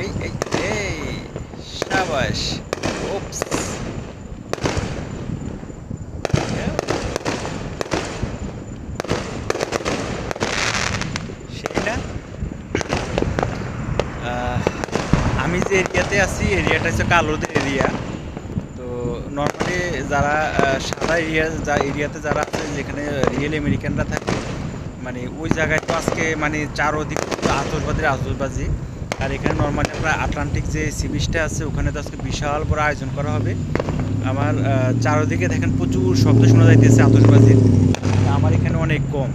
এই এই শাবাশ। ওপস, সেই না। আমি যে এরিয়াতে আছি এরিয়াটা হচ্ছে কালোদের এরিয়া। তো নর্মালি যারা সাদা এরিয়াতে যারা আছে, যেখানে রিয়েল আমেরিকানরা থাকে, মানে ওই জায়গায় তো আজকে মানে চারোদিকে আতশবাজি। আর এখানে নর্মালি আমরা আটলান্টিক যে সি বিচটা আছে ওখানে তো আজকে বিশাল বড় আয়োজন করা হবে। আমার চারোদিকে দেখেন প্রচুর শব্দ শোনা যাইতেছে আতশবাজির। আমার এখানে অনেক কম।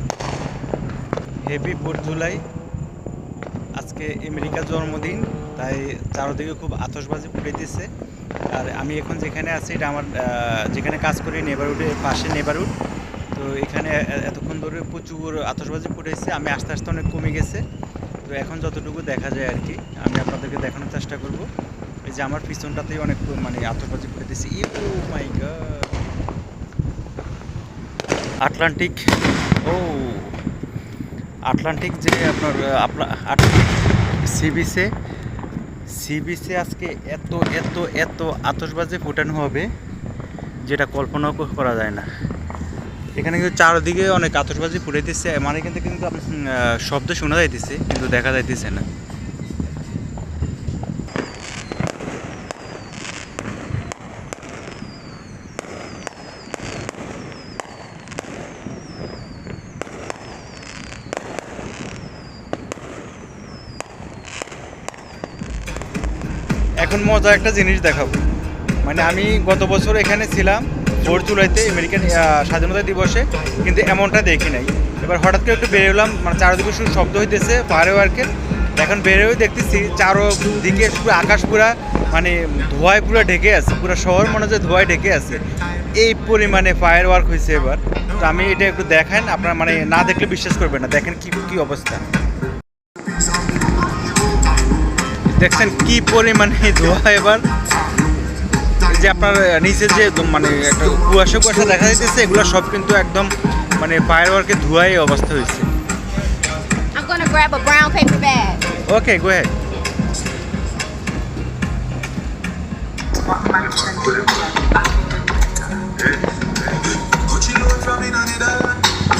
হেভি 4 জুলাই, আজকে আমেরিকার জন্মদিন, তাই চারোদিকে খুব আতশবাজি ফুটাইতেছে। আর আমি এখন যেখানে আছি এটা আমার যেখানে কাজ করি নেবারহুডের পাশে নেবারহুড। তো এখানে এতক্ষণ ধরে প্রচুর আতশবাজি ফুটেছে, আমি আস্তে আস্তে অনেক কমে গেছে। তো এখন যতটুকু দেখা যায় আর কি আমি আপনাদেরকে দেখানোর চেষ্টা করব। এই যে আমার পিছনটাতেই অনেক মানে আতশবাজি ফুটেছে। You my god, Atlantic. ও, আটলান্টিক যে আপনার আটলান্টিক সি বিচে আজকে এত এত এত আতশবাজি ফোটানো হবে যেটা কল্পনাও করা যায় না। এখানে কিন্তু চারদিকে অনেক আতশবাজি ফুটাইতেছে, মানে কিন্তু শব্দ শোনা যাইতেছে কিন্তু দেখা যাইতেছে না। এখন মজা একটা জিনিস দেখাবো। মানে আমি গত বছর এখানে ছিলাম 4 জুলাইতে আমেরিকান স্বাধীনতা দিবসে, কিন্তু এমনটা দেখি নাই। এবার হঠাৎ করে একটু বেরোলাম, মানে চারদিকে শুধু শব্দ হইতেছে ফায়ারওয়ার্কের। এখন বেরোয় দেখতেছি চারদিকে শুধু আকাশ পুরা মানে ধোঁয়ায় পুরো ঢেকে আছে, পুরো শহর মনে হচ্ছে ধোঁয়ায় ঢেকে আছে, এই পরিমাণে ফায়ারওয়ার্ক হয়েছে এবার। তো আমি এটা একটু দেখান, আপনার মানে না দেখলে বিশ্বাস করবেন না। দেখেন কি কি অবস্থা, দেখছেন কি পরিমাণে ধোঁয়া এবার। যে আপনার নিচে যে মানে একটা কুয়াশা দেখা যাইতেছে, এগুলো সব কিন্তু একদম মানে ফায়ারওয়ার্কের ধোঁয়ায় অবস্থা হয়েছে। I'm gonna grab a brown paper bag. Okay, go head.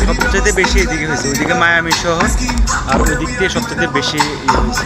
সবচেয়ে বেশি এদিকে হয়েছে, ওইদিকে মায়ামি শহর, আর ওই দিক দিয়ে সবচেয়ে বেশি ইয়ে হয়েছে।